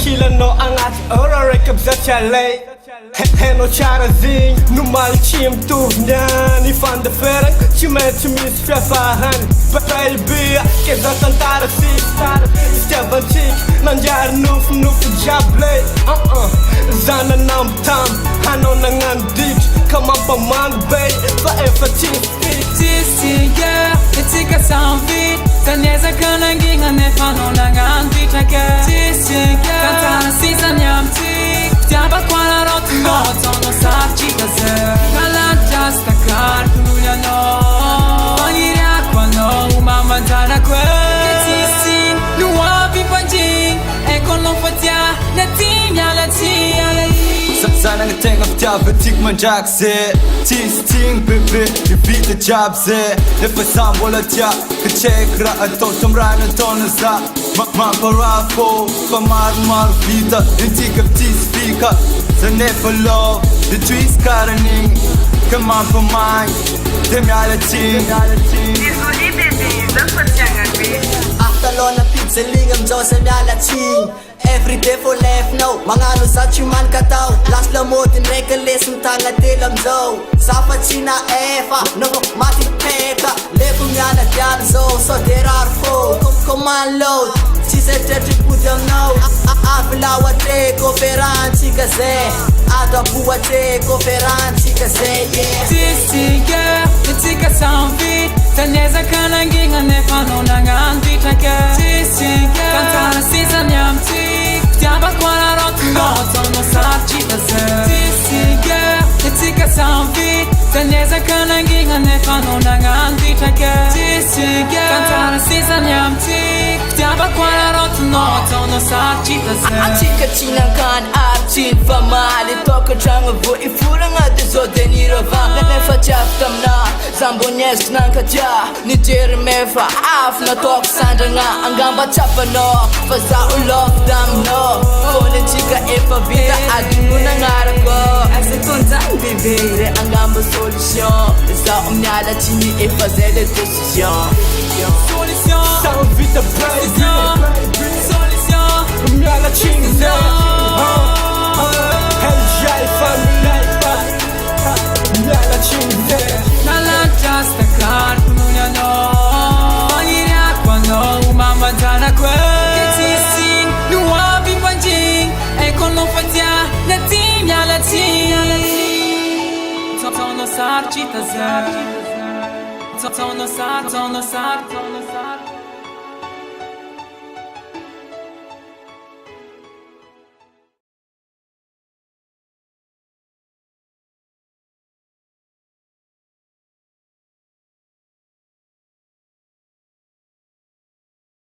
Kila no angat ora rekap zachale Heno chara zing numal chim tuvnya ni fan de ferang chimet chimis fiafahan baby ke zatantara si steven chick nanjar nuf jable zana nam tam hano nangan dik kama paman bay va efati Tisiga etika samvi taneza kana nginga ne fano nangan ditake Tisiga kantana season yamti Tiaba kwana rotu no tono sarchita ze Kalanta stakar kunuya no Oniria kwano umama dana kwe Ketisi nuwabi panjing Eko no fatia natinya latia Sana nga tenga ftia betik manjak se Tis ting bebe di vita jab se Nefa sam wala tia Kechek ra ato tomrana tona za Man parafo Pamar vita Intika tis fika Sa nefa love The trees karaning Kaman pamay Demyala ting Isu ibebe Zafa tianga kwe Aftalona pizza lingam jo sa myala ting Every day for life no Mangano sa chuman kataw Last lamotin rekeles Mtanga tilam zo Safa china efa Nungo mati peka Lepo myana dyan zo So there are four Command load Chise tete putyam now Afila wate Koferan chika ze Ada buwa te Koferan chika ze Tisiga etika samvi Taneza kana nginga ne fano nangan ditake Tisiga kantana season yamti Tiaba kwana rotu no tono sarchita ze Tisiga etika samvi Taneza kana nginga ne fano nangan ditake Tisiga kantana season yamti Tiaba kwana rotu no tono sarchita ze Achika chinangkan archit famali Toko changa vo ifuranga deso deniro va Nefa chaftam na Zambonyes nankatya Ni mefa af na tok sandanga Angamba chapa no Faza ulof dam no Kone chika efa vida Adi muna ngarako Ase kontan bibire Angamba solution Za umnyala chini efa zede decision Solution Sound vita baby Solution Umyala chini Hell family Umyala chini Nalanta stakar kunuya no Oniria kwano umama dana kwe Ketisi nuwabi panjing Eko no fatia natinya latia Tono sarchita ze Tono sar